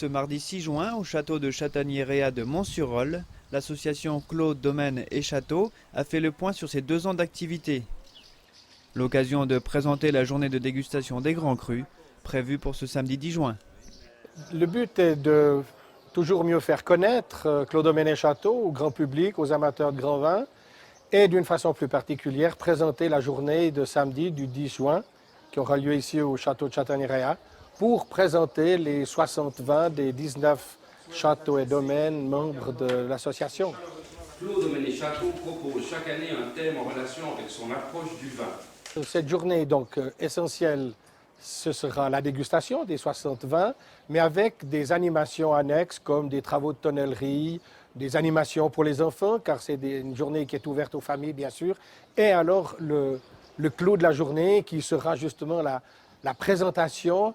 Ce mardi 6 juin, au château de Chatagnier-Réa de Mont-sur-Rolle, l'association Clos Domaine et Château a fait le point sur ses 2 ans d'activité. L'occasion de présenter la journée de dégustation des grands crus, prévue pour ce samedi 10 juin. Le but est de toujours mieux faire connaître Clos Domaine et Château au grand public, aux amateurs de grands vins, et d'une façon plus particulière, présenter la journée de samedi du 10 juin, qui aura lieu ici au château de Chatagnier-Réa, pour présenter les 60 vins des 19 châteaux et domaines membres de l'association. Clos Domaine et Château propose chaque année un thème en relation avec son approche du vin. Cette journée donc essentielle, ce sera la dégustation des 60 vins, mais avec des animations annexes comme des travaux de tonnellerie, des animations pour les enfants, car c'est une journée qui est ouverte aux familles bien sûr, et alors le clou de la journée qui sera justement la présentation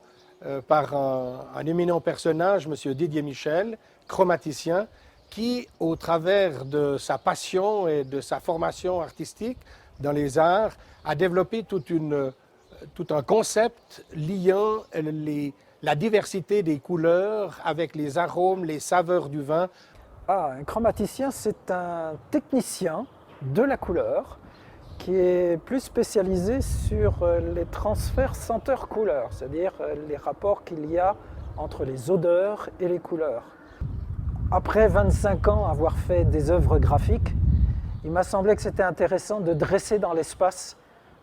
par un éminent personnage, M. Didier Michel, chromaticien, qui, au travers de sa passion et de sa formation artistique dans les arts, a développé tout un concept liant la diversité des couleurs avec les arômes, les saveurs du vin. Un chromaticien, c'est un technicien de la couleur qui est plus spécialisé sur les transferts senteur-couleur, c'est-à-dire les rapports qu'il y a entre les odeurs et les couleurs. Après 25 ans avoir fait des œuvres graphiques, il m'a semblé que c'était intéressant de dresser dans l'espace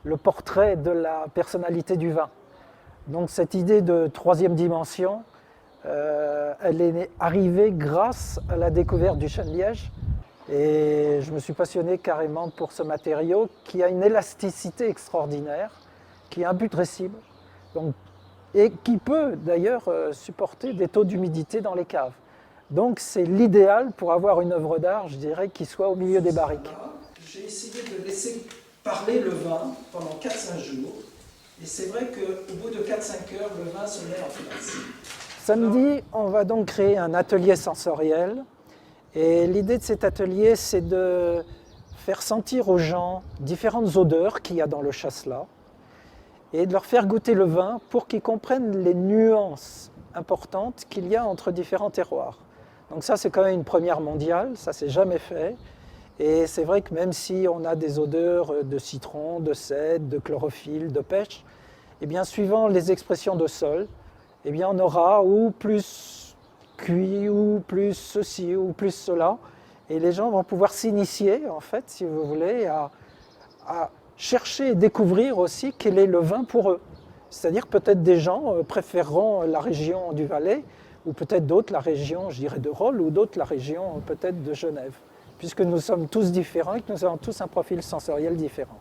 le portrait de la personnalité du vin. Donc cette idée de 3e dimension, elle est arrivée grâce à la découverte du chêne-liège. Et je me suis passionné carrément pour ce matériau qui a une élasticité extraordinaire, qui est imputrescible, et qui peut d'ailleurs supporter des taux d'humidité dans les caves. Donc c'est l'idéal pour avoir une œuvre d'art, je dirais, qui soit au milieu des barriques. J'ai essayé de laisser parler le vin pendant 4-5 jours, et c'est vrai qu'au bout de 4-5 heures, le vin se met en place. Samedi, on va donc créer un atelier sensoriel. Et l'idée de cet atelier, c'est de faire sentir aux gens différentes odeurs qu'il y a dans le chasselas et de leur faire goûter le vin pour qu'ils comprennent les nuances importantes qu'il y a entre différents terroirs. Donc ça, c'est quand même une première mondiale, ça s'est jamais fait. Et c'est vrai que même si on a des odeurs de citron, de cèdre, de chlorophylle, de pêche, eh bien, suivant les expressions de sol, eh bien, on aura ou plus cuit, ou plus ceci, ou plus cela. Et les gens vont pouvoir s'initier, en fait, si vous voulez, à chercher et découvrir aussi quel est le vin pour eux. C'est-à-dire peut-être des gens préféreront la région du Valais, ou peut-être d'autres la région, je dirais, de Rolle, ou d'autres la région peut-être de Genève, puisque nous sommes tous différents et que nous avons tous un profil sensoriel différent.